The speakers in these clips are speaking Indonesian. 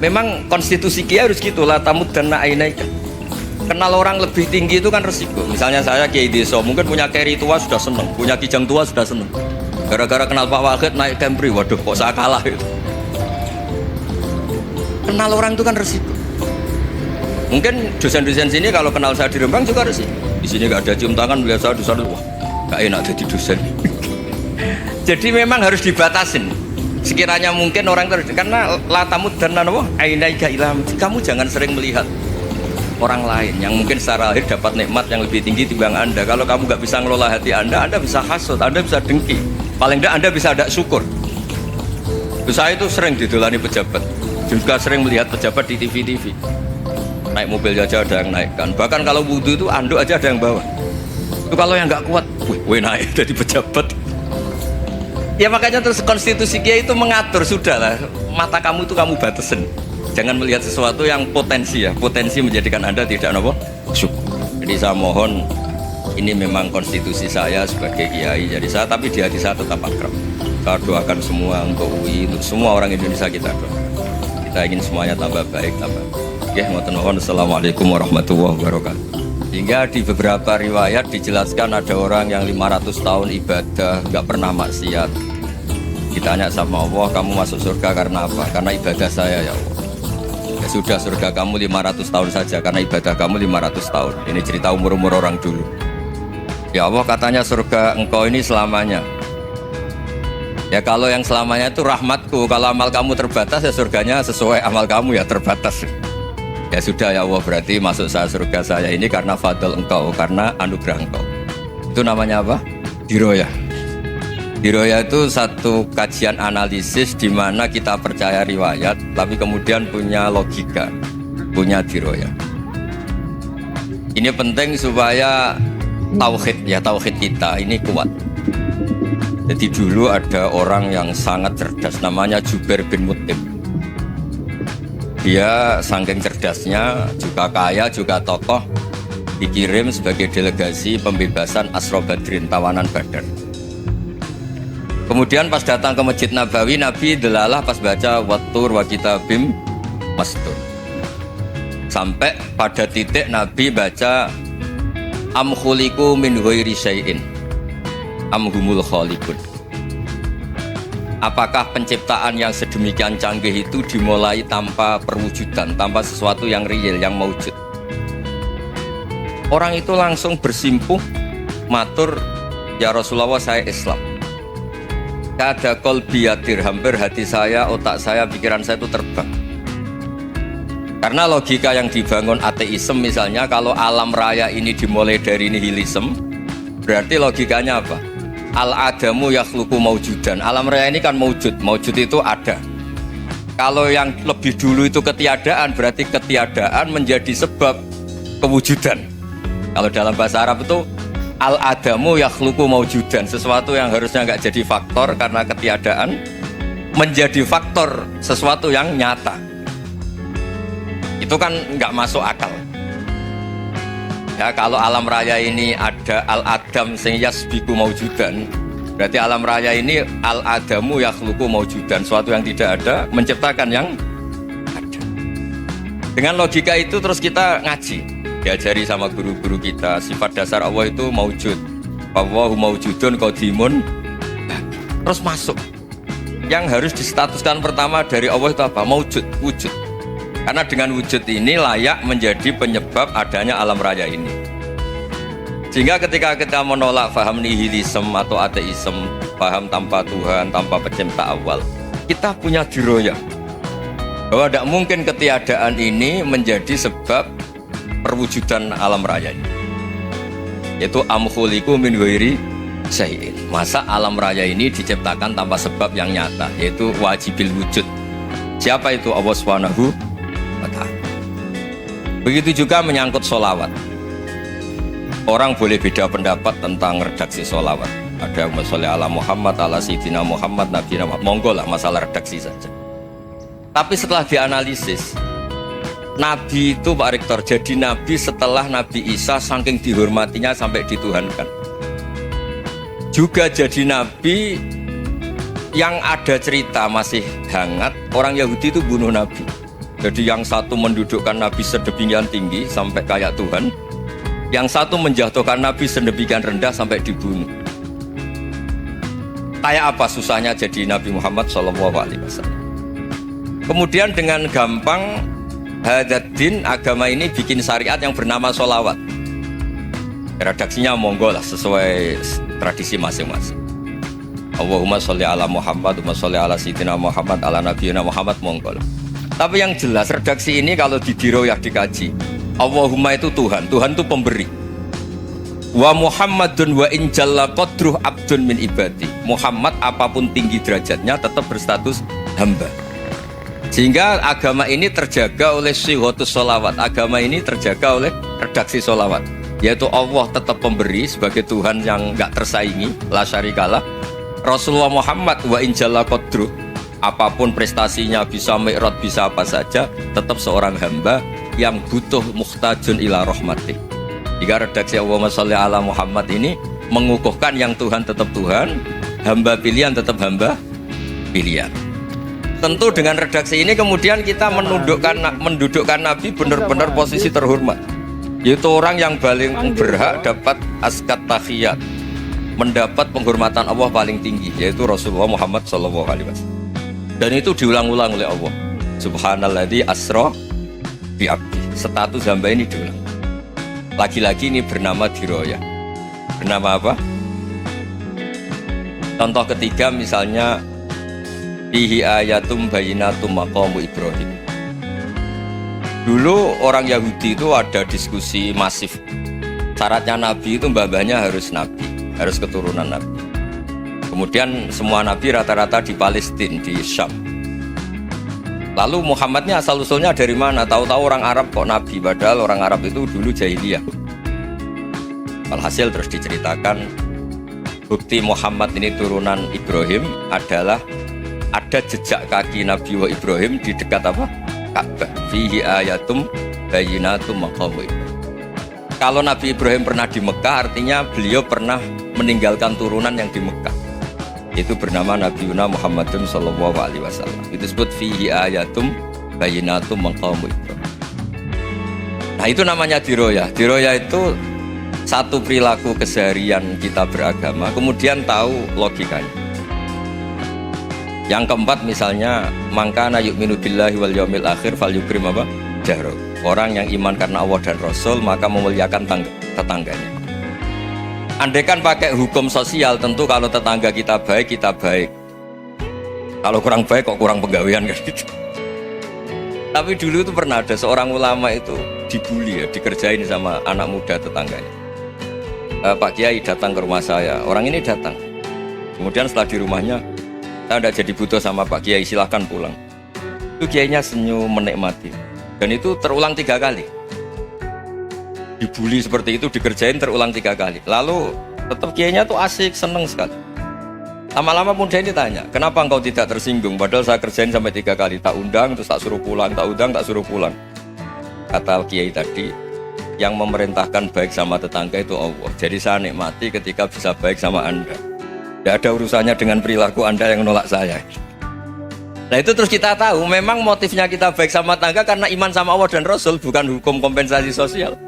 Memang konstitusi Kiai harus gitu lah, tamuddanna ainaika. Kenal orang lebih tinggi itu kan resiko. Misalnya saya Kiai Deso, mungkin punya carry tua sudah seneng, punya kijang tua sudah seneng. Gara-gara kenal Pak Wahid naik Camry, waduh kok saya kalah itu. Kenal orang itu kan resiko. Mungkin dosen-dosen sini kalau kenal saya di Rembang juga resiko. Di sini gak ada cium tangan, melihat saya di sana, wah gak enak jadi dosen. Jadi memang harus dibatasin. Sekiranya mungkin orang terus, karena la tamuddanna ainaika ila, kamu jangan sering melihat orang lain yang mungkin secara lahir dapat nikmat yang lebih tinggi timbang Anda. Kalau kamu nggak bisa ngelola hati Anda bisa hasut, Anda bisa dengki. Paling tidak Anda bisa ada syukur. Saya itu sering didolani pejabat, juga sering melihat pejabat di TV-TV. Naik mobil aja ada yang naikkan. Bahkan kalau wudhu itu anduk aja ada yang bawa. Itu kalau yang nggak kuat, wih naik jadi pejabat. Ya makanya terus konstitusi Kiai itu mengatur, sudahlah mata kamu itu kamu batasin. Jangan melihat sesuatu yang potensi ya, potensi menjadikan Anda tidak nopo syukur. Jadi saya mohon, ini memang konstitusi saya sebagai Kiai, jadi saya, tapi di hati saya tetap akrab. Saya doakan semua untuk UI, untuk semua orang Indonesia kita doakan. Kita ingin semuanya tambah baik, tambah. Oke, mohon assalamualaikum warahmatullahi wabarakatuh. Hingga di beberapa riwayat dijelaskan ada orang yang 500 tahun ibadah, nggak pernah maksiat. Ditanya sama Allah, kamu masuk surga karena apa? Karena ibadah saya ya Allah. Ya sudah, surga kamu 500 tahun saja karena ibadah kamu 500 tahun. Ini cerita umur-umur orang dulu. Ya Allah, katanya surga engkau ini selamanya. Ya kalau yang selamanya itu rahmatku. Kalau amal kamu terbatas ya surganya sesuai amal kamu ya terbatas. Ya sudah ya Allah, berarti masuk saya surga saya ini karena fadl engkau, karena anugerah engkau. Itu namanya apa? Diroyah. Diroyah itu satu kajian analisis di mana kita percaya riwayat, tapi kemudian punya logika, punya diroyah. Ini penting supaya tauhid ya, tauhid kita ini kuat. Jadi dulu ada orang yang sangat cerdas, namanya Jubair bin Mut'im. Dia saking cerdasnya, juga kaya, juga tokoh, dikirim sebagai delegasi pembebasan Asra Badrin, tawanan Badar. Kemudian pas datang ke Masjid Nabawi, Nabi delalah pas baca Wattur wa kitabim mastur. Sampai pada titik Nabi baca am khuliqu min ghairi syai'in am humul khaliqun. Apakah penciptaan yang sedemikian canggih itu dimulai tanpa perwujudan, tanpa sesuatu yang real, yang maujud? Orang itu langsung bersimpuh matur, ya Rasulullah saya Islam. Kada qalbi yatir, hampir hati saya, otak saya, pikiran saya itu terbang. Karena logika yang dibangun ateisme misalnya, kalau alam raya ini dimulai dari nihilisme, berarti logikanya apa? Al-adamu yakhluqu maujudan. Alam raya ini kan maujud, maujud itu ada. Kalau yang lebih dulu itu ketiadaan, berarti ketiadaan menjadi sebab kewujudan. Kalau dalam bahasa Arab itu al-adamu yakhluqu maujudan, sesuatu yang harusnya nggak jadi faktor karena ketiadaan menjadi faktor sesuatu yang nyata. Itu kan nggak masuk akal. Ya, kalau alam raya ini ada al-adam sing yasbiqu maujudan, berarti alam raya ini al-adamu yakhluqu maujudan, sesuatu yang tidak ada menciptakan yang ada. Dengan logika itu terus kita ngaji, diajari sama guru-guru kita, sifat dasar Allah itu maujud, Allahu maujudun qadimun, terus masuk. Yang harus distatuskan pertama dari Allah itu apa? Maujud, wujud. Karena dengan wujud ini layak menjadi penyebab adanya alam raya ini. Sehingga ketika kita menolak paham nihilisme atau ateisme, paham tanpa Tuhan, tanpa pencipta awal, kita punya diroyah bahwa tidak mungkin ketiadaan ini menjadi sebab perwujudan alam raya ini, yaitu am khuliqu min ghairi syai'in. Masa alam raya ini diciptakan tanpa sebab yang nyata, yaitu wajibil wujud. Siapa itu? Allah Subhanahu wa ta'ala. Begitu juga menyangkut sholawat. Orang boleh beda pendapat tentang redaksi sholawat. Ada yang sholli ala Muhammad, ala Sayyidina Muhammad, Nabi Muhammad, monggo lah, masalah redaksi saja. Tapi setelah dianalisis, Nabi itu Pak Rektor jadi Nabi setelah Nabi Isa saking dihormatinya sampai dituhankan. Juga jadi Nabi yang ada cerita masih hangat, orang Yahudi itu bunuh Nabi. Jadi yang satu mendudukkan Nabi sedemikian tinggi sampai kayak Tuhan, yang satu menjatuhkan Nabi sedemikian rendah sampai dibunuh. Kayak apa susahnya jadi Nabi Muhammad SAW. Kemudian dengan gampang Hadaddin agama ini bikin syariat yang bernama sholawat. Redaksinya monggo lah sesuai tradisi masing-masing. Allahumma sholli ala Muhammad, Allahumma sholli ala Sayyidina Muhammad, ala Nabiyina Muhammad, monggo lah. Tapi yang jelas redaksi ini kalau didiroyah dikaji, Allahumma itu Tuhan, Tuhan itu pemberi. Wa Muhammadun wa in jalla qadruh abdun min ibadi. Muhammad apapun tinggi derajatnya tetap berstatus hamba. Sehingga agama ini terjaga oleh syihotus sholawat. Agama ini terjaga oleh redaksi sholawat, yaitu Allah tetap pemberi sebagai Tuhan yang gak tersaingi, la syarikalah. Rasulullah Muhammad wa in jalla qadruh, apapun prestasinya, bisa mi'raj, bisa apa saja, tetap seorang hamba yang butuh muhtajun ila rahmatih. Jika redaksi Allahumma sholli ala Muhammad ini mengukuhkan yang Tuhan tetap Tuhan, hamba pilihan tetap hamba pilihan. Tentu dengan redaksi ini kemudian kita mendudukkan Nabi benar-benar posisi terhormat, yaitu orang yang paling berhak dapat askat tahiyat, mendapat penghormatan Allah paling tinggi, yaitu Rasulullah Muhammad SAW. Dan itu diulang-ulang oleh Allah. Subhanalladzi asra bi abdi. Status hamba ini diulang. Lagi-lagi ini bernama diroyah. Bernama apa? Contoh ketiga misalnya fihi ayatum bayyinatum maqamu Ibrahim. Dulu orang Yahudi itu ada diskusi masif. Syaratnya Nabi itu mbah-mbahnya harus Nabi, harus keturunan Nabi. Kemudian semua Nabi rata-rata di Palestina, di Syam. Lalu Muhammadnya asal-usulnya dari mana? Tahu-tahu orang Arab kok Nabi, padahal orang Arab itu dulu jahiliyah. Alhasil terus diceritakan bukti Muhammad ini turunan Ibrahim adalah ada jejak kaki Nabi wa Ibrahim di dekat apa? Ka'bah. Fihi ayatum bayyinatum maqamu Ibrahim. Kalau Nabi Ibrahim pernah di Mekah, artinya beliau pernah meninggalkan turunan yang di Mekah. Itu bernama Nabiuna Muhammadun sallallahu alaihi wasallam. Itu disebut fihi ayatum bayyinatum maqamu Ibrahim. Nah, itu namanya diroyah. Diroyah itu satu perilaku keseharian kita beragama, kemudian tahu logikanya. Yang keempat misalnya mangkana yu'minu billahi wal yaumil akhir falyukrim apa? Jaro. Orang yang iman karena Allah dan Rasul maka memuliakan tetangganya. Andaikan pakai hukum sosial, tentu kalau tetangga kita baik, kita baik. Kalau kurang baik kok kurang penggawean kan gitu. Tapi dulu itu pernah ada seorang ulama itu dibully ya, dikerjain sama anak muda tetangganya. Pak Kiai datang ke rumah saya, orang ini datang. Kemudian setelah di rumahnya, saya tidak jadi butuh sama Pak Kiai, silahkan pulang. Itu Kiainya senyum menikmati. Dan itu terulang 3 kali. Dibully seperti itu, dikerjain terulang 3 kali. Lalu tetap Kiainya tuh asik, seneng sekali. Lama-lama muda ini tanya, kenapa engkau tidak tersinggung? Padahal saya kerjain sampai 3 kali, tak undang terus tak suruh pulang, tak undang tak suruh pulang. Kata Kiai tadi, yang memerintahkan baik sama tetangga itu Allah. Jadi saya nikmati ketika bisa baik sama Anda. Tidak ada urusannya dengan perilaku Anda yang menolak saya. Nah itu terus kita tahu, memang motifnya kita baik sama tetangga karena iman sama Allah dan Rasul, bukan hukum kompensasi sosial.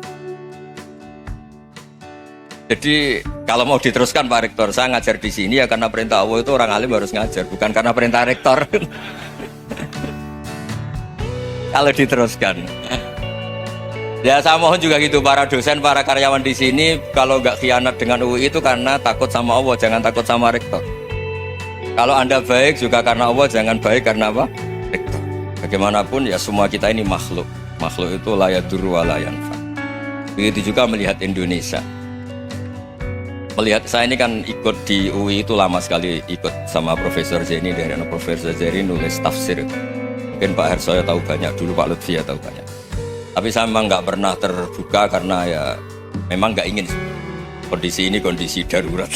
Jadi kalau mau diteruskan Pak Rektor, saya ngajar di sini ya karena perintah Allah, itu orang alim harus ngajar, bukan karena perintah Rektor. Kalau diteruskan, ya saya mohon juga gitu para dosen, para karyawan di sini, kalau nggak khianat dengan UI itu karena takut sama Allah, jangan takut sama Rektor. Kalau Anda baik juga karena Allah, jangan baik karena apa? Rektor. Bagaimanapun ya semua kita ini makhluk. Makhluk itu la yadurru wa la yanfa. Begitu juga melihat Indonesia. Melihat saya ini kan ikut di UI itu lama sekali, ikut sama Profesor Zeni, dari Profesor Zeni nulis tafsir. Mungkin Pak Hersoyo tahu banyak, dulu Pak Lutfi ya tahu banyak. Tapi saya memang nggak pernah terbuka karena ya memang nggak ingin. Kondisi ini kondisi darurat.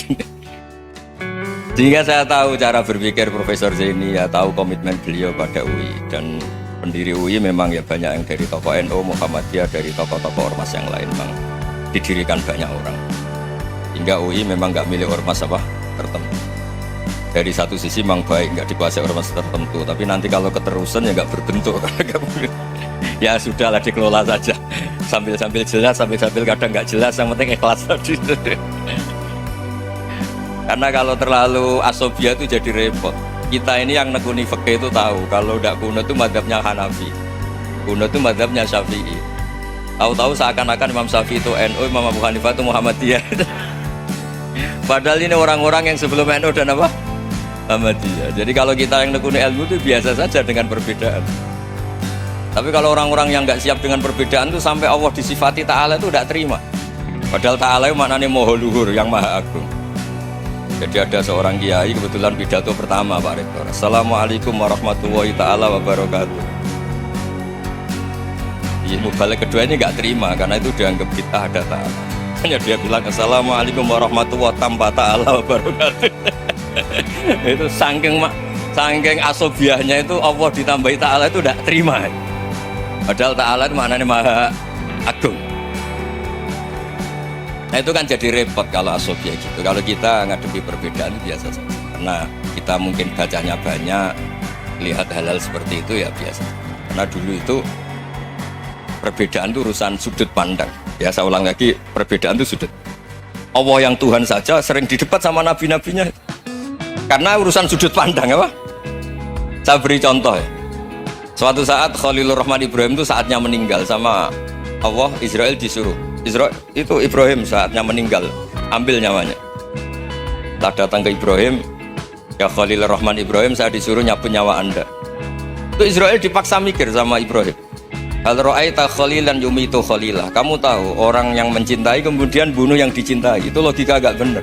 Sehingga saya tahu cara berpikir Profesor Zeni, ya tahu komitmen beliau pada UI. Dan pendiri UI memang ya banyak yang dari tokoh NU, Muhammadiyah, dari tokoh-tokoh ormas yang lain memang didirikan banyak orang. Hingga UI memang nggak milih ormas apa tertentu. Dari satu sisi memang baik, nggak dikuasai ormas tertentu, tapi nanti kalau keterusan ya nggak berbentuk. Ya sudahlah, dikelola saja, sambil jelas, sambil kadang nggak jelas, yang penting ikhlas tadi. Karena kalau terlalu asobia itu jadi repot. Kita ini yang nekuni fikih itu tahu, kalau udah kuno itu mazhabnya Hanafi, kuno itu mazhabnya Syafi'i. Tahu-tahu seakan-akan Imam Syafi'i itu NU, Imam Abu Hanifah itu Muhammadiyah. Padahal ini orang-orang yang sebelum NU dan apa? Muhammadiyah. Jadi kalau kita yang nekuni ilmu itu biasa saja dengan perbedaan. Tapi kalau orang-orang yang nggak siap dengan perbedaan itu sampai Allah disifati Ta'ala itu tidak terima. Padahal Ta'ala itu maknanya Maha Luhur, yang Maha Agung. Jadi ada seorang kiai kebetulan pidato pertama Pak Rektor. Assalamualaikum warahmatullahi ta'ala wabarakatuh. Ilmu balik kedua ini nggak terima karena itu dianggap kita ada Ta'ala. Hanya dia bilang Assalamualaikum warahmatullahi ta'ala wabarakatuh. Itu saking asobiahnya itu Allah ditambahi Ta'ala itu tidak terima. Padahal Ta'ala itu maknanya Maha Agung. Nah itu kan jadi repot kalau asobiah gitu. Kalau kita ngadepi perbedaan itu biasa saja. Karena kita mungkin bacanya banyak, lihat hal-hal seperti itu ya biasa. Karena dulu itu perbedaan itu urusan sudut pandang. Ya saya ulang lagi, perbedaan itu sudut. Allah yang Tuhan saja sering didebat sama nabi-nabinya. Karena urusan sudut pandang apa? Saya beri contoh ya. Suatu saat Khalilur Rahman Ibrahim itu saatnya meninggal sama Allah, Israel disuruh. Israel itu Ibrahim saatnya meninggal, ambil nyawanya. Tak datang ke Ibrahim, ya Khalilur Rahman Ibrahim, saya disuruh nyabut nyawa Anda. Itu Israel dipaksa mikir sama Ibrahim. Hal ra'aita khalilan yumitu khalilah. Kamu tahu orang yang mencintai kemudian bunuh yang dicintai. Itu logika agak benar.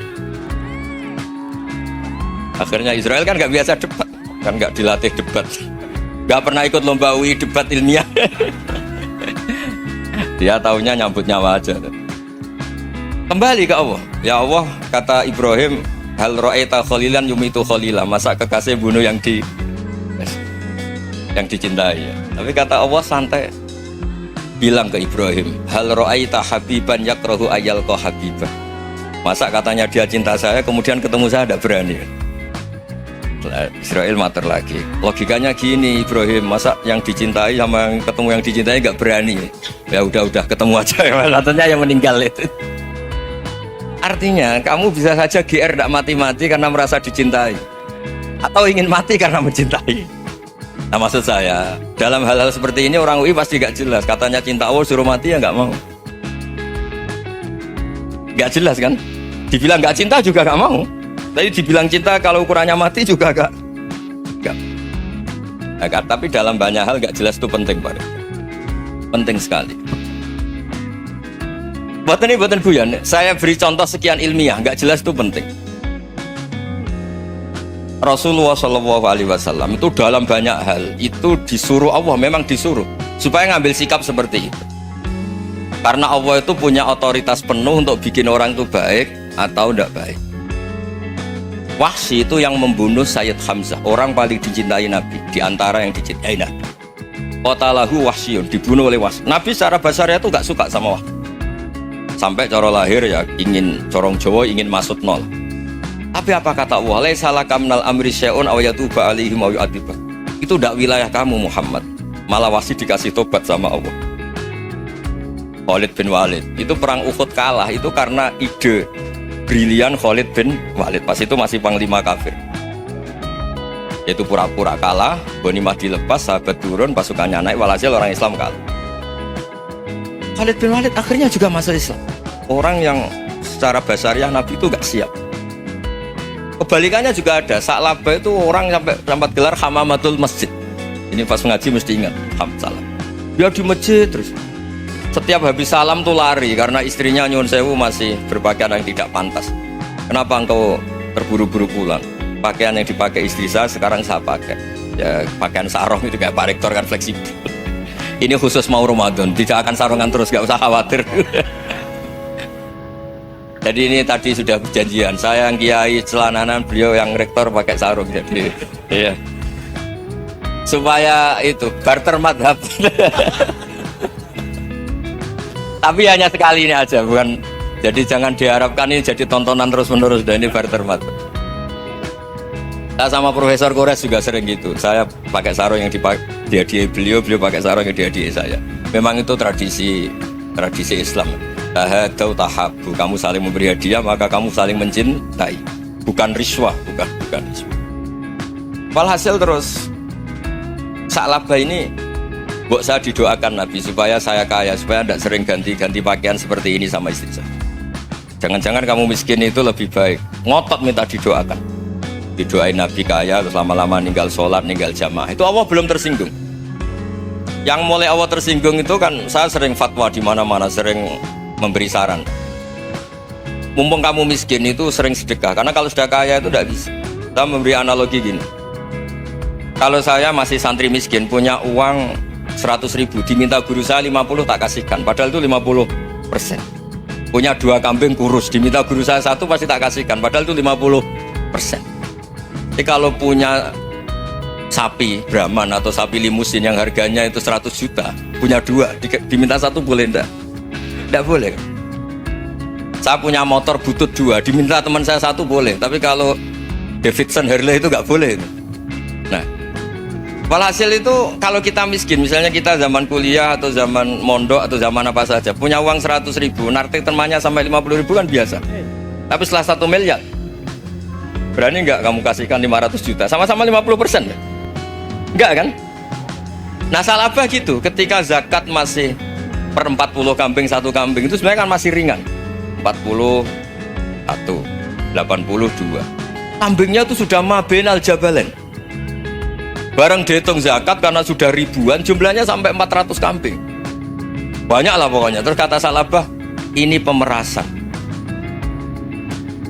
Akhirnya Israel kan gak biasa debat, kan gak dilatih debat, gak pernah ikut lomba UI debat ilmiah. Dia taunya nyambut nyawa aja. Kembali ke Allah. Ya Allah, kata Ibrahim, hal ra'aita khalilan yumitu khalilah. Masa kekasih bunuh yang dicintai ya. Tapi kata Allah santai. Bilang ke Ibrahim, hal ra'aita habiban yakrahu ayyalqa habibah. Masa katanya dia cinta saya, kemudian ketemu saya tidak berani. Israel mater lagi. Logikanya gini Ibrahim, masa yang dicintai sama yang ketemu yang dicintai nggak berani? Ya udah ketemu aja. Katanya yang meninggal itu. Artinya kamu bisa saja GR tidak mati-mati karena merasa dicintai, atau ingin mati karena mencintai. Nah maksud saya, dalam hal-hal seperti ini orang UI pasti gak jelas. Katanya cinta Allah suruh mati ya gak mau. Gak jelas kan? Dibilang gak cinta juga gak mau. Tapi dibilang cinta kalau ukurannya mati juga gak. Nah, tapi dalam banyak hal gak jelas itu penting Pak. Penting sekali. Buatan Buyan, saya beri contoh sekian ilmiah, gak jelas itu penting. Rasulullah SAW itu dalam banyak hal itu disuruh Allah, memang disuruh supaya ngambil sikap seperti itu. Karena Allah itu punya otoritas penuh untuk bikin orang itu baik atau tidak baik. Wahsy itu yang membunuh Sayyid Hamzah, orang paling dicintai Nabi, di antara yang dicintai Nabi. Qatalahu Wahsyun, dibunuh oleh Wahsy. Nabi secara basarnya itu gak suka sama Wahsy. Sampai cara lahir ya ingin corong Jawa, ingin masuk nol. Tapi apa kata Allah? Laisa laka minal amri syai'un aw yatuba alaihim aw yu'adzibah. Itu tidak wilayah kamu Muhammad. Malah Wahsy dikasih tobat sama Allah. Khalid bin Walid. Itu perang Uhud kalah itu karena ide brilian Khalid bin Walid. Pas itu masih panglima kafir. Itu pura-pura kalah, ghanimah dilepas, sahabat turun, pasukannya naik, walhasil orang Islam kalah. Khalid bin Walid akhirnya juga masuk Islam. Orang yang secara basariah Nabi itu gak siap. Kebalikannya juga ada. Sa'labah itu orang sampai gelar hamamatul masjid. Ini pas ngaji mesti ingat salam. Dia di masjid terus. Setiap habis salam tuh lari karena istrinya nyuwun sewu masih berpakaian yang tidak pantas. Kenapa engkau terburu-buru pulang? Pakaian yang dipakai istri saya sekarang saya pakai. Ya pakaian sarung itu kayak Pak Rektor kan fleksibel. Ini khusus mau Ramadan, tidak akan sarungan terus, gak usah khawatir. Jadi ini tadi sudah perjanjian, saya yang kiai celananan, beliau yang rektor pakai sarung. Jadi iya. Supaya itu barter madhab. Tapi hanya sekali ini aja, bukan. Jadi jangan diharapkan ini jadi tontonan terus menerus. Dan ini barter madhab. Saya sama Profesor Kores juga sering gitu. Saya pakai sarung yang dihadiahi beliau pakai sarung yang dihadiahi saya. Memang itu tradisi Islam. Tahadau tahabu, kamu saling memberi hadiah maka kamu saling mencintai. Bukan riswah, bukan riswah. Walhasil terus Sa'labah ini saya didoakan Nabi supaya saya kaya, supaya tidak sering ganti-ganti pakaian seperti ini sama istri saya. Jangan-jangan kamu miskin itu lebih baik. Ngotot minta didoakan. Didoain Nabi kaya, terus lama-lama ninggal sholat, ninggal jamaah. Itu Allah belum tersinggung. Yang mulai Allah tersinggung itu kan saya sering fatwa di mana-mana, sering memberi saran. Mumpung kamu miskin itu sering sedekah, karena kalau sudah kaya itu tidak bisa. Kita memberi analogi gini. Kalau saya masih santri miskin, punya uang 100.000, diminta guru saya 50 tak kasihkan, padahal itu 50%. Punya 2 kambing kurus, diminta guru saya 1 pasti tak kasihkan, padahal itu 50%. Jadi kalau punya sapi Brahman atau sapi limusin yang harganya itu 100 juta, punya 2, diminta 1 boleh enggak? Enggak boleh. Saya punya motor butut 2, diminta teman saya 1 boleh, tapi kalau Davidson Harley itu enggak boleh. Nah, walhasil itu kalau kita miskin, misalnya kita zaman kuliah atau zaman mondok atau zaman apa saja, punya uang 100.000, nartik temannya sampai 50.000 kan biasa. Tapi setelah 1 miliar, berani nggak kamu kasihkan 500 juta? Sama-sama 50% ya? Enggak kan? Nah Sa'labah gitu, ketika zakat masih per 40 kambing 1 kambing itu sebenarnya kan masih ringan. 41, 82. Kambingnya itu sudah mabenal jabalen. Barang dihitung zakat karena sudah ribuan, jumlahnya sampai 400 kambing. Banyak lah pokoknya. Terus kata Sa'labah, ini pemerasan.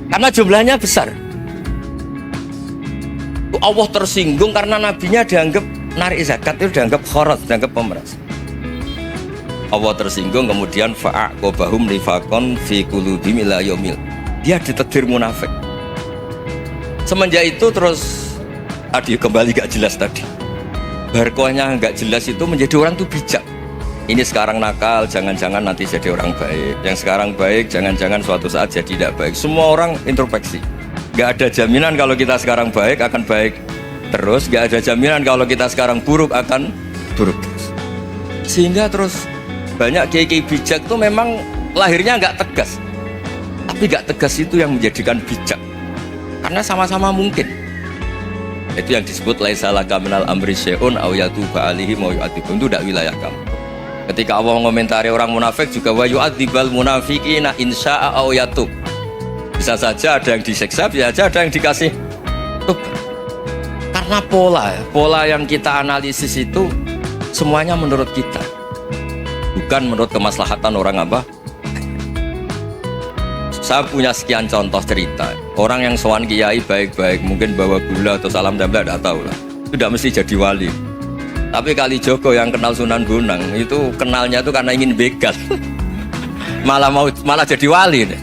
Karena jumlahnya besar. Allah tersinggung karena nabinya dianggap narik zakat itu dianggap kharat, dianggap pemeras. Allah tersinggung, kemudian fa'aqobahum rifaqon fi qulubihim ila yaumil. Dia ditetir munafik. Semenjak itu terus tadi kembali gak jelas tadi. Barkohnya gak jelas itu menjadi orang tuh bijak. Ini sekarang nakal, jangan-jangan nanti jadi orang baik. Yang sekarang baik, jangan-jangan suatu saat jadi tidak baik. Semua orang introspeksi. Gak ada jaminan kalau kita sekarang baik akan baik terus. Gak ada jaminan kalau kita sekarang buruk akan buruk terus. Sehingga terus banyak kiai-kiai bijak tuh memang lahirnya gak tegas. Tapi gak tegas itu yang menjadikan bijak. Karena sama-sama mungkin. Itu yang disebut laisa laka minal amri syai'un aw yatuba alaihim wa yu'adzibum, itu tidak wilayah kamu. Ketika Allah mengomentari orang munafik juga wa yu'adzibal munafiqina insya'a aw yatub. Bisa saja ada yang disiksa, bisa saja ada yang dikasih tub. Karena pola yang kita analisis itu semuanya menurut kita, bukan menurut kemaslahatan orang apa. Saya punya sekian contoh cerita. Orang yang sowan kiai baik-baik, mungkin bawa gula atau salam tempel, tidak tahu lah. Itu tidak mesti jadi wali. Tapi Kalijogo yang kenal Sunan Bonang itu kenalnya itu karena ingin begal. malah jadi wali deh.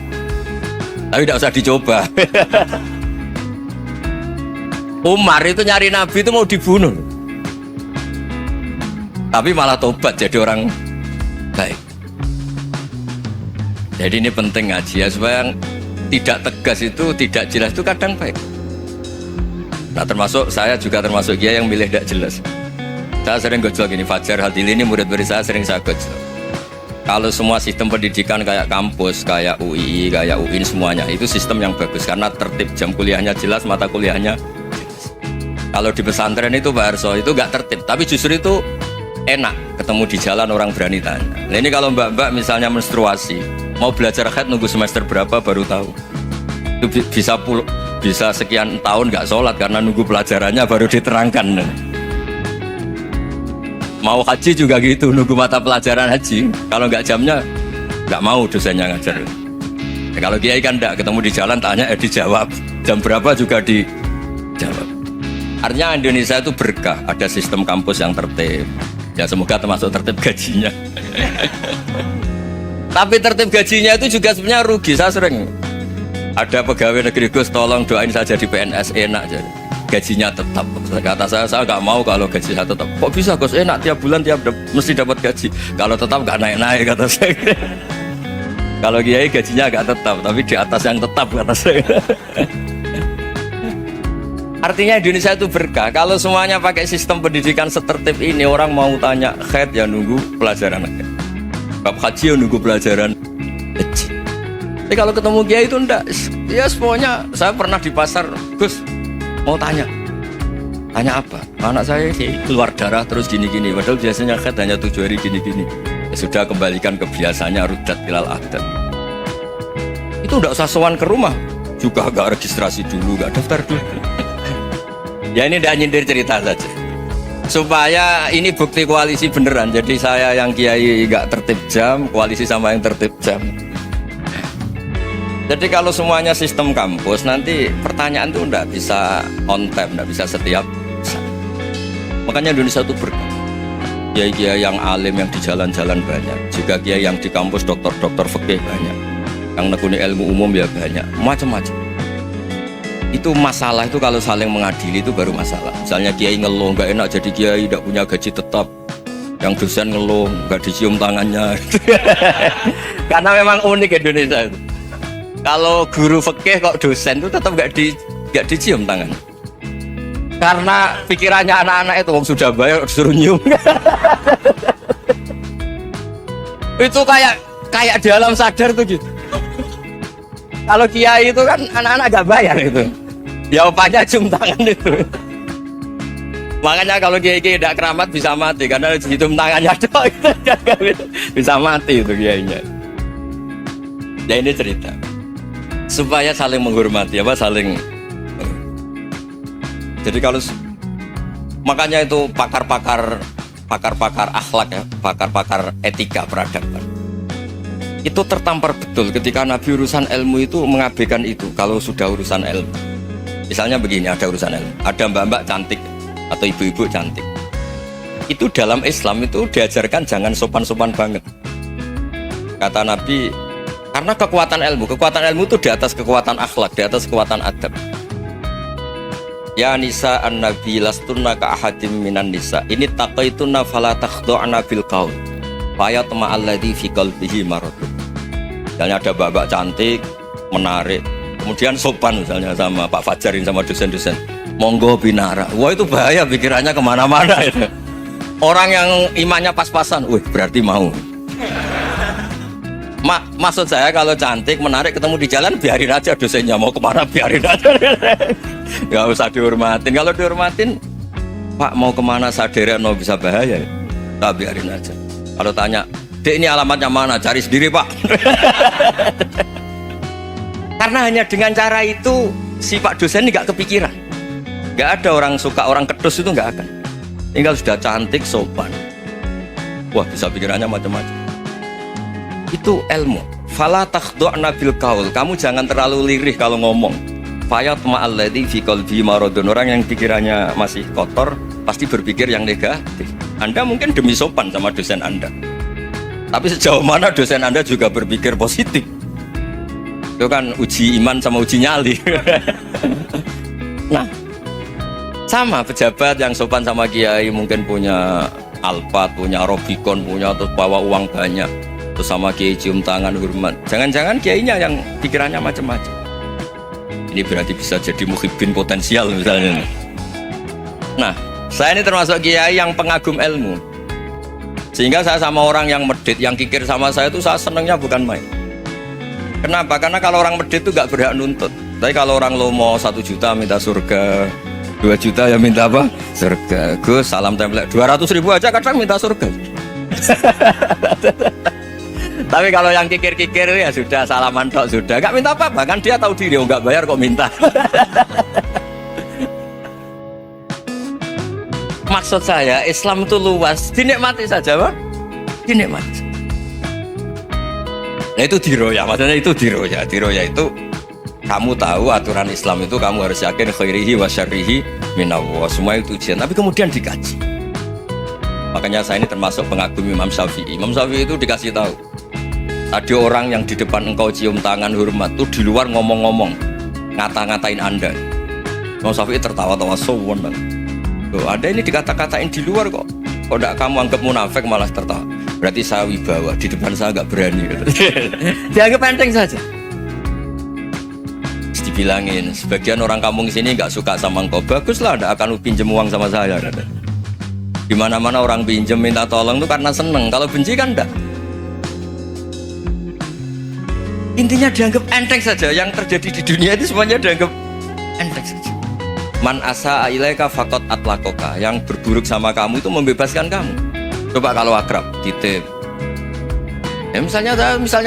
Tapi tidak usah dicoba. Umar itu nyari Nabi itu mau dibunuh, tapi malah tobat jadi orang baik. Jadi ini penting ngaji ya, supaya yang tidak tegas itu, tidak jelas itu kadang baik. Nah termasuk saya juga termasuk dia yang milih tidak jelas. Saya sering gojol gini, Fajar Hadili ini murid-murid saya sering saya gojol. Kalau semua sistem pendidikan kayak kampus, kayak UI, kayak UIN semuanya, itu sistem yang bagus karena tertib, jam kuliahnya jelas, mata kuliahnya jelas. Kalau di pesantren itu Pak Arso itu gak tertib, tapi justru itu enak, ketemu di jalan orang berani tanya. Nah ini kalau mbak-mbak misalnya menstruasi, mau belajar haid nunggu semester berapa baru tahu. Itu bisa sekian tahun gak sholat karena nunggu pelajarannya baru diterangkan. Mau haji juga gitu, nunggu mata pelajaran haji. Kalau nggak jamnya, nggak mau dosennya ngajar. Ya, kalau kiai kan nggak, ketemu di jalan tanya, dijawab. Jam berapa juga dijawab. Artinya Indonesia itu berkah, ada sistem kampus yang tertib. Ya semoga termasuk tertib gajinya. Tapi tertib gajinya itu juga sebenarnya rugi. Saya sering ada pegawai negeri Gus, tolong doain saja di PNS enak jadi. Gajinya tetap. Kata saya nggak mau kalau gaji saya tetap. Kok bisa Gus, enak tiap bulan mesti dapat gaji. Kalau tetap nggak naik-naik kata saya. Kalau kiai gajinya nggak tetap, tapi di atas yang tetap kata saya. Artinya Indonesia itu berkah. Kalau semuanya pakai sistem pendidikan setertib ini, orang mau tanya khaid ya nunggu pelajaran khaid. Bab haji ya nunggu pelajaran haji. Tapi kalau ketemu kiai itu enggak. Ya semuanya, saya pernah di pasar, Gus, mau tanya apa? Anak saya sih keluar darah terus gini-gini. Padahal biasanya khaid hanya 7 hari gini-gini. Ya sudah, kembalikan ke biasanya, rudat ilal adat. Itu enggak usah sowan ke rumah. Juga enggak registrasi dulu, enggak daftar dulu. Ya ini tidak nyindir cerita saja supaya ini bukti koalisi beneran. Jadi saya yang kiai nggak tertib jam, koalisi sama yang tertib jam. Jadi kalau semuanya sistem kampus, nanti pertanyaan itu tidak bisa on time, tidak bisa setiap saat. Makanya Indonesia itu berkah. Kiai-kiai yang alim yang di jalan-jalan banyak, juga kiai yang di kampus dokter-dokter fikih banyak, yang nekuni ilmu umum ya banyak, macam-macam. Itu masalah itu kalau saling mengadili itu baru masalah. Misalnya kiai ngeluh nggak enak jadi kiai, tidak punya gaji tetap, yang dosen ngeluh nggak dicium tangannya. Karena memang unik Indonesia itu. Kalau guru fikih kok dosen itu tetap nggak dicium tangan. Karena pikirannya anak-anak itu sudah bayar disuruh nyium. Itu kayak di alam sadar tuh gitu. Kalau kiai itu kan anak-anak gak bayar itu. Ya opanya cium tangan itu. Makanya kalau kiai tidak keramat bisa mati karena cium tangannya doang itu bisa mati itu kiainya. Ya ini cerita supaya saling menghormati saling. Jadi kalau makanya itu pakar-pakar akhlak ya, pakar-pakar etika peradaban. Itu tertampar betul ketika Nabi urusan ilmu itu mengabaikan itu. Kalau sudah urusan ilmu, misalnya begini, ada urusan ilmu, ada mbak-mbak cantik atau ibu-ibu cantik, itu dalam Islam itu diajarkan jangan sopan-sopan banget. Kata Nabi, karena kekuatan ilmu itu di atas kekuatan akhlak, di atas kekuatan adab. Ya nisa an-nabi lastunna ka ahadim minan nisa, ini taqaituna fala takhdu'na bil qaul faya tama'alladzi fi qalbihi marad. Misalnya ada mbak-mbak cantik, menarik, kemudian sopan misalnya sama Pak Fajarin sama dosen-dosen, monggo binara. Wah itu bahaya, pikirannya kemana-mana itu. Orang yang imannya pas-pasan, wih berarti mau. Maksud saya kalau cantik, menarik, ketemu di jalan biarin aja, dosennya mau kemana biarin aja. Gak usah dihormatin. Kalau dihormatin, Pak mau kemana sadar no bisa bahaya, tak biarin aja. Kalau tanya, Dek ini alamatnya mana? Cari sendiri Pak. Karena hanya dengan cara itu si Pak dosen ini gak kepikiran. Gak ada orang suka orang kedus itu gak akan. Tinggal sudah cantik, sopan. Wah bisa pikirannya macam-macam. Itu ilmu. Fala takhdu'na bil qaul. Kamu jangan terlalu lirih kalau ngomong. Fayat ma'alladzi fi qalbi maradun. Orang yang pikirannya masih kotor pasti berpikir yang negatif. Anda mungkin demi sopan sama dosen Anda. Tapi sejauh mana dosen Anda juga berpikir positif? Itu kan uji iman sama uji nyali. Nah, sama pejabat yang sopan sama kiai mungkin punya Alphard, punya Robicon, punya terus bawa uang banyak. Terus sama kiai cium tangan hormat. Jangan-jangan kiainya yang pikirannya macam-macam. Ini berarti bisa jadi muhibbin potensial misalnya. Nah, saya ini termasuk kiai yang pengagum ilmu. Sehingga saya sama orang yang medit, yang kikir sama saya itu saya senangnya bukan main. Kenapa? Karena kalau orang medit itu gak berhak nuntut. Tapi kalau orang lomo 1 juta minta surga, 2 juta ya minta apa? Surga. Gus salam template 200.000 aja kadang minta surga. Tapi kalau yang kikir-kikir ya sudah salaman tok sudah, gak minta apa-apa kan dia tahu diri, gak bayar kok minta. Maksud saya Islam itu luas, dinikmati saja Pak, dinikmati. Nah itu diroya, maksudnya itu diroya. Diroya itu kamu tahu aturan Islam itu kamu harus yakin khairihi wa syarrihi minallah, semua itu ujian, tapi kemudian dikaji. Makanya saya ini termasuk pengagum Imam Syafi'i. Imam Syafi'i itu dikasih tahu, ada orang yang di depan engkau cium tangan hormat tuh di luar ngomong-ngomong ngata-ngatain Anda. Imam Syafi'i tertawa-tawa sowan banget. Loh, ada ini dikata-katain di luar kok enggak kamu anggap munafik malah tertawa. Berarti saya wibawa, di depan saya enggak berani gitu. Dianggap enteng saja. dibilangin, sebagian orang kampung sini nggak suka sama engkau. Baguslah, nggak akan pinjem uang sama saya. Di mana-mana orang pinjem minta tolong itu karena seneng. Kalau benci kan enggak. Intinya dianggap enteng saja. Yang terjadi di dunia itu semuanya dianggap enteng saja. Man asa ilaika faqat atlakoka. Yang berburuk sama kamu itu membebaskan kamu. Coba kalau akrab, titip. Ya misalnya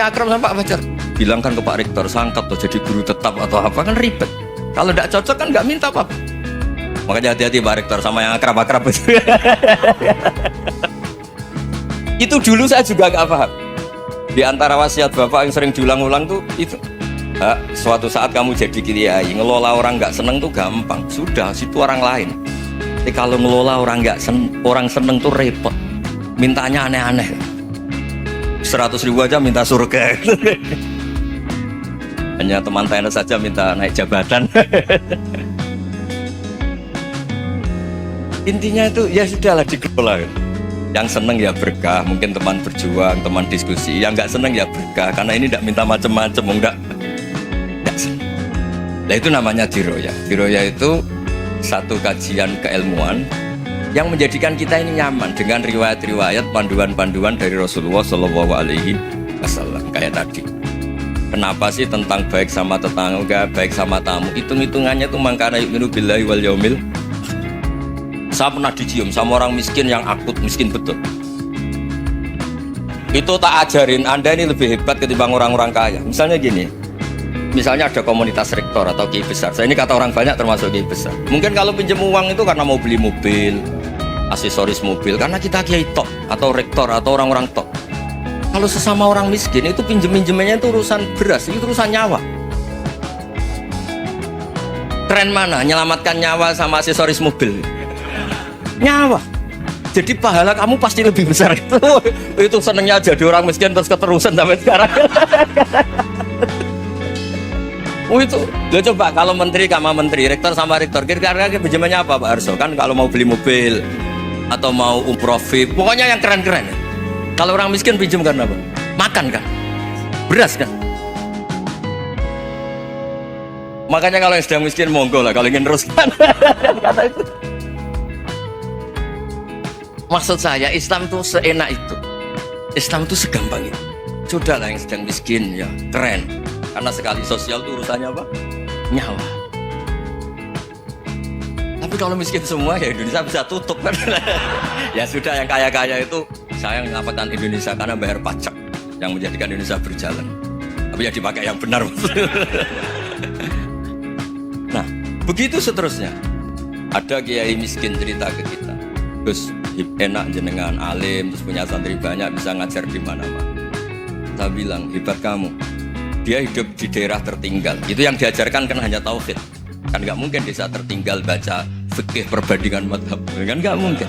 akrab sama Pak Fajar, bilangkan ke Pak Rektor, sangkap tuh jadi guru tetap atau apa, kan ribet. Kalau tidak cocok kan nggak minta apa-apa. Makanya hati-hati Pak Rektor sama yang akrab-akrab itu. Itu dulu saya juga nggak paham. Di antara wasiat Bapak yang sering diulang-ulang tuh itu. Suatu saat kamu jadi kiai, ngelola orang nggak seneng tuh gampang. Sudah, situ orang lain. Tapi kalau ngelola orang orang seneng tuh repot. Mintanya aneh-aneh. 100.000 aja minta surga. Hanya teman tenis saja minta naik jabatan. Intinya itu ya sudahlah dikelola. Yang seneng ya berkah, mungkin teman berjuang, teman diskusi. Yang nggak seneng ya berkah, karena ini tidak minta macam-macam, enggak seneng. Nah itu namanya diroya. Diroya itu satu kajian keilmuan yang menjadikan kita ini nyaman dengan riwayat-riwayat, panduan-panduan dari Rasulullah Shallallahu Alaihi Wasallam. Kayak tadi, kenapa sih tentang baik sama tetangga, baik sama tamu, hitung-hitungannya tuh mangkana yu'minu billahi wal yaumil. Saya pernah dicium sama orang miskin yang akut miskin betul. Itu tak ajarin, Anda ini lebih hebat ketimbang orang-orang kaya. Misalnya gini, misalnya ada komunitas rektor atau kiai besar. Saya ini kata orang banyak termasuk kiai besar. Mungkin kalau pinjam uang itu karena mau beli mobil, aksesoris mobil, karena kita kiai tok atau rektor atau orang-orang tok. Kalau sesama orang miskin itu pinjem-pinjemannya itu urusan beras, itu urusan nyawa. Tren mana? Menyelamatkan nyawa sama aksesoris mobil. Nyawa. Jadi pahala kamu pasti lebih besar itu. Itu senengnya jadi orang miskin terus keterusan sampai sekarang. Itu, lo coba kalau menteri sama menteri, rektor sama rektor, kira-kira pinjamannya apa Pak Arso? Kan kalau mau beli mobil atau mau umroh VIP, pokoknya yang keren-keren. Kalau orang miskin pinjam karena apa? Makan kan? Beras kan? Makanya kalau yang sedang miskin monggo lah, kalau ingin teruskan. Kata itu. Maksud saya Islam tuh seenak itu. Islam tuh segampang itu. Sudahlah yang sedang miskin ya keren. Karena sekali sosial itu urusannya apa? Nyawa. Tapi kalau miskin semua ya Indonesia bisa tutup kan. Ya sudah, yang kaya-kaya itu saya menyelamatkan Indonesia karena bayar pajak yang menjadikan Indonesia berjalan. Tapi ya dipakai yang benar. Nah, begitu seterusnya. Ada kiai miskin cerita ke kita. Terus enak jenengan alim, terus punya santri banyak, bisa ngajar di mana-mana. Saya bilang, hebat kamu. Dia hidup di daerah tertinggal. Itu yang diajarkan kan hanya tauhid. Kan nggak mungkin desa tertinggal baca fikih perbandingan madhab. Kan nggak mungkin.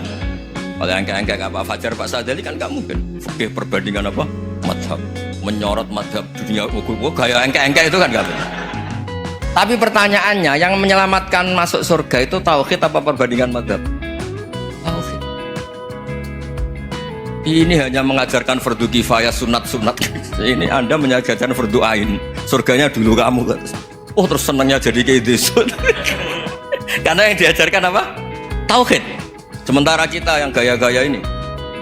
Kalau yang kayak Pak Fajar, Pak Sadali kan nggak mungkin. Fikih perbandingan apa? Madhab. Menyorot madhab dunia hukum. Kayak engke-engke itu kan nggak mungkin. Tapi pertanyaannya, yang menyelamatkan masuk surga itu tauhid apa perbandingan madhab? Tauhid. Ini hanya mengajarkan fardu kifayah, sunat-sunat. Ini Anda mengajarkan fardu ain. Surganya dulu kamu. Oh terus senangnya jadi kayak gitu. Karena yang diajarkan apa? Tauhid. Sementara kita yang gaya-gaya ini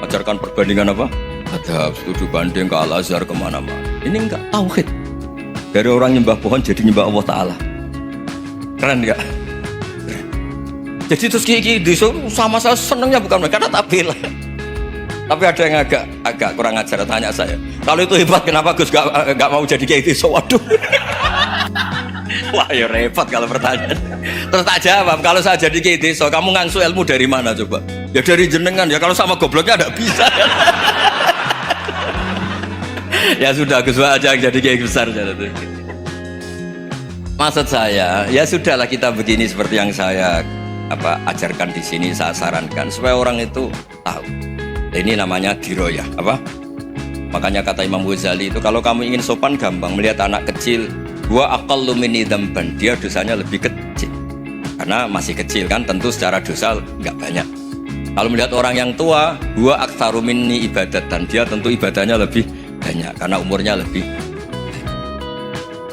ajarkan perbandingan apa? Adab, studi banding ke Al-Azhar kemana-mana. Ini enggak tauhid. Dari orang nyembah pohon jadi nyembah Allah Ta'ala. Keren enggak? Keren. Jadi terus kayak sama saya senangnya bukan karena tak bela. Tapi ada yang agak kurang ajar, tanya saya. Kalau itu hebat, kenapa Gus gak mau jadi kayak gitu? Waduh. Wah ya repot kalau pertanyaan. Terus tak jawab, kalau saya jadi kayak gitu, kamu ngangsu ilmu dari mana coba? Ya dari jenengan, ya kalau sama gobloknya gak bisa. Ya sudah, Gus aja yang jadi kayak besar. Maksud saya, ya sudahlah kita begini seperti yang saya ajarkan di sini, saya sarankan supaya orang itu tahu. Ini namanya diroyah, apa? Makanya kata Imam Ghazali itu kalau kamu ingin sopan gampang, melihat anak kecil, gua aqallu minni dzamban, dia dosanya lebih kecil. Karena masih kecil kan, tentu secara dosa nggak banyak. Kalau melihat orang yang tua, gua aktsaru minni ibadatan, dia tentu ibadahnya lebih banyak karena umurnya lebih.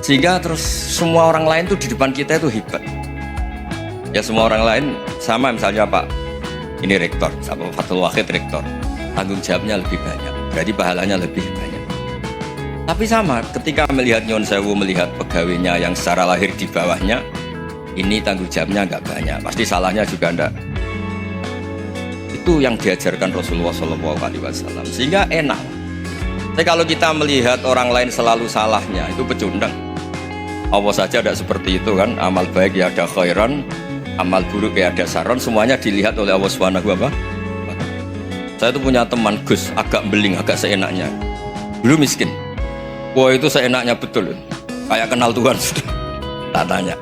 Sehingga terus semua orang lain tuh di depan kita itu hebat. Ya semua orang lain sama, misalnya Pak ini rektor, sama Fathul Wahid rektor, tanggung jawabnya lebih banyak, berarti pahalanya lebih banyak. Tapi sama, ketika melihat Nyun Sewu, melihat pegawainya yang secara lahir di bawahnya, ini tanggung jawabnya nggak banyak, pasti salahnya juga enggak. Itu yang diajarkan Rasulullah SAW, sehingga enak. Tapi kalau kita melihat orang lain selalu salahnya, itu pecundang. Allah saja tidak seperti itu kan, amal baik ya ada khairan, amal buruk ya ada saron, semuanya dilihat oleh Allah Subhanahu wa Ta'ala. Saya itu punya teman Gus, agak beling, agak seenaknya. Dulu miskin. Wah itu seenaknya betul, kayak kenal Tuhan sudah. Tak tanya,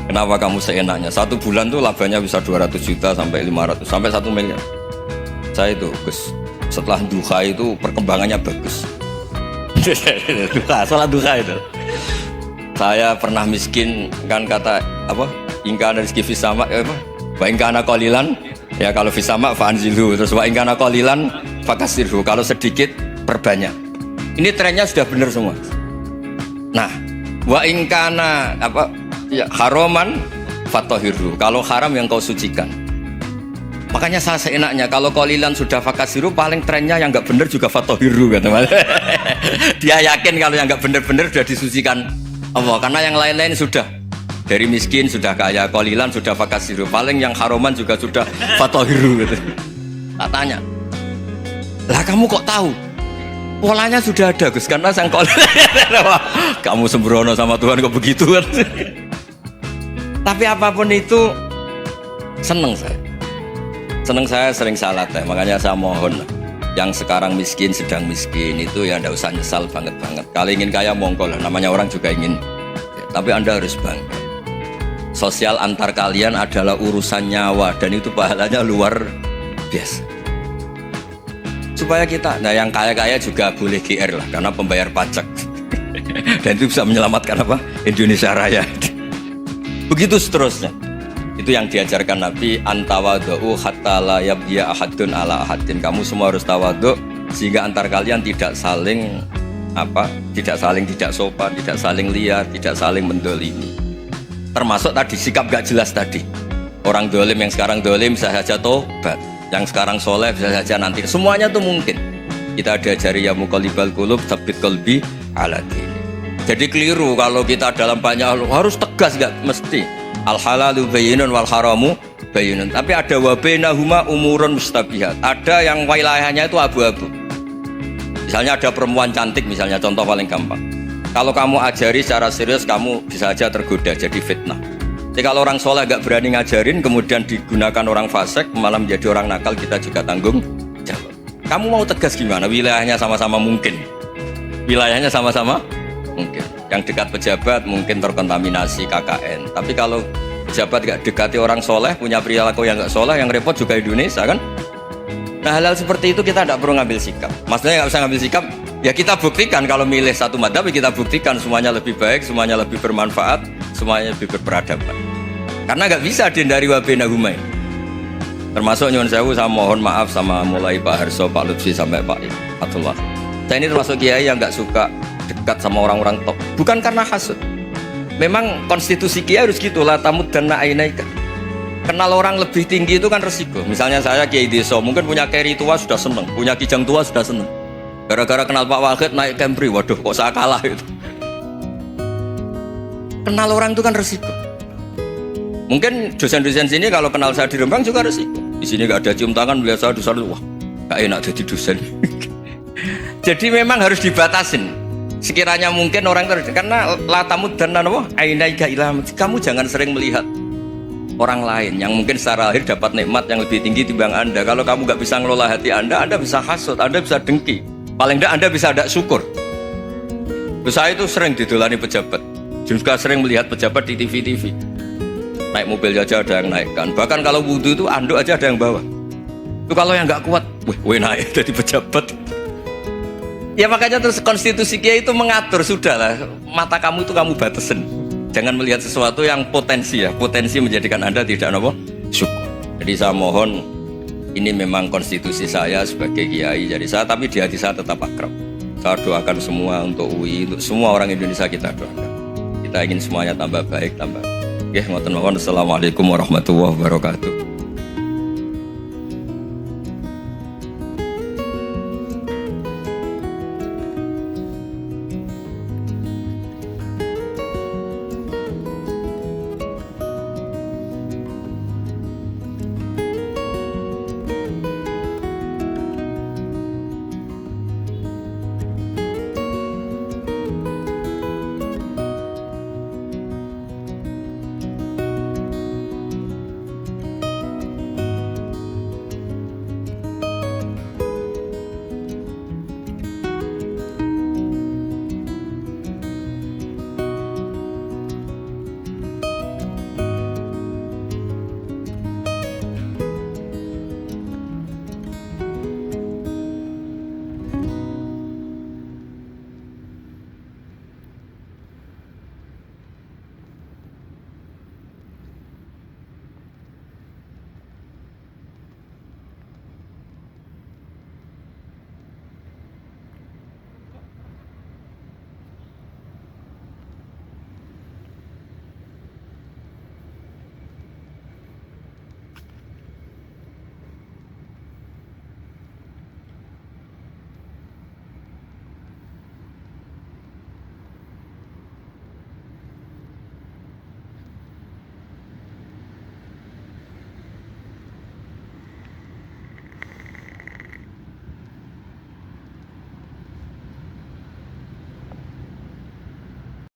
kenapa kamu seenaknya? 1 bulan tuh labanya bisa 200 juta sampai 500 sampai 1 miliar. Saya itu Gus, setelah duha itu perkembangannya bagus. Duha, sholat duha itu. Saya pernah miskin kan, kata apa? Ingkana rizki fisama, apa? Wa ingkana qalilan, ya kalau fisama fa'anzilhu, terus wa ingkana qalilan fakasirhu, kalau sedikit perbanyak. Ini trennya sudah benar semua. Nah, wa ingkana apa? Ya, haroman fatohiru. Kalau haram yang kau sucikan. Makanya saya seenaknya kalau qalilan sudah fakasiru, paling trennya yang nggak benar juga fatohiru kan, teman. Dia yakin kalau yang nggak benar-benar sudah disucikan Allah, karena yang lain-lain sudah dari miskin sudah kaya, qalilan sudah fakasiru, paling yang haroman juga sudah fatohiru gitu. Tak tanya, lah kamu kok tahu? Polanya sudah ada Gus, karena sang qalilan. Kamu sembrono sama Tuhan kok begitu kan? Tapi apapun itu seneng saya. Seneng saya sering salah teh, makanya saya mohon yang sekarang miskin, sedang miskin itu ya ndak usah nyesal banget-banget. Kalau ingin kaya monggo lah, namanya orang juga ingin. Ya, tapi Anda harus bangga. Sosial antar kalian adalah urusan nyawa dan itu pahalanya luar biasa. Supaya kita, nah yang kaya-kaya juga boleh GR lah karena pembayar pajak. Dan itu bisa menyelamatkan apa? Indonesia Raya. Begitu seterusnya. Itu yang diajarkan Nabi, antawadhu hatta la yabghiya ahadun ala ahadin. Kamu semua harus tawadhu sehingga antar kalian tidak saling apa? Tidak saling tidak sopan, tidak saling liar, tidak saling mendolimi. Termasuk tadi sikap gak jelas tadi. Orang dolim yang sekarang dolim bisa saja tobat, yang sekarang soleh bisa saja nanti. Semuanya tuh mungkin. Kita diajari ya muqallibal qulub tsabbit qalbi ala din. Jadi keliru kalau kita dalam banyak harus tegas, gak mesti. Al halalu bayyinun wal haramu bayyinun. Tapi ada wa bainahuma umurun mustabihat. Ada yang wilayahnya itu abu-abu. Misalnya ada perempuan cantik, misalnya contoh paling gampang. Kalau kamu ajari secara serius, kamu bisa aja tergoda jadi fitnah. Jadi kalau orang soleh gak berani ngajarin, kemudian digunakan orang fasik, malah menjadi orang nakal, kita juga tanggung jawab. Kamu mau tegas gimana? Wilayahnya sama-sama mungkin. Wilayahnya sama-sama mungkin. Yang dekat pejabat mungkin terkontaminasi KKN. Tapi kalau pejabat gak dekati orang soleh, punya perilaku yang gak soleh, yang repot juga Indonesia kan. Nah hal-hal seperti itu kita tidak perlu ngambil sikap. Maksudnya gak usah ngambil sikap, ya kita buktikan kalau milih satu madhab, kita buktikan semuanya lebih baik, semuanya lebih bermanfaat, semuanya lebih berperadaban. Karena gak bisa dihindari wa bainahuma. Termasuk nyuwun sewu, saya mohon maaf sama mulai Pak Harso, Pak Lutfi sampai Pak Fathul Wahid. Saya ini termasuk kiai yang gak suka dekat sama orang-orang top, bukan karena hasud. Memang konstitusi kiai harus gitu, la tamuddanna ainaika. Kenal orang lebih tinggi itu kan resiko. Misalnya saya kiai desa, mungkin punya keri tua sudah seneng, punya kijang tua sudah seneng. Gara-gara kenal Pak Wahid naik Camry, waduh kok saya kalah itu. Kenal orang itu kan resiko. Mungkin dosen-dosen sini kalau kenal saya di Rembang juga resiko. Di sini gak ada cium tangan, melihat saya dosen, wah gak enak jadi dosen. Jadi memang harus dibatasin. Sekiranya mungkin orang karena latamud dan nanawa ainaika ilham, kamu jangan sering melihat orang lain yang mungkin secara lahir dapat nikmat yang lebih tinggi timbang Anda. Kalau kamu gak bisa ngelola hati Anda bisa hasut, Anda bisa dengki. Paling tidak Anda bisa ada syukur. Saya itu sering didolani pejabat, juga sering melihat pejabat di TV-TV. Naik mobil aja ada yang naikkan. Bahkan kalau wudhu itu anduk aja ada yang bawa. Itu kalau yang gak kuat, weh naik jadi pejabat. Ya makanya terus konstitusi kiai itu mengatur, sudahlah mata kamu itu kamu batasin. Jangan melihat sesuatu yang potensi ya, potensi menjadikan Anda tidak apa syukur. Jadi saya mohon, ini memang konstitusi saya sebagai kiai, jadi saya, tapi di hati saya tetap akrab. Saya doakan semua untuk UI, untuk semua orang Indonesia kita doakan. kita ingin semuanya tambah baik, tambah. Oke, ngoten mawon. Assalamualaikum warahmatullahi wabarakatuh.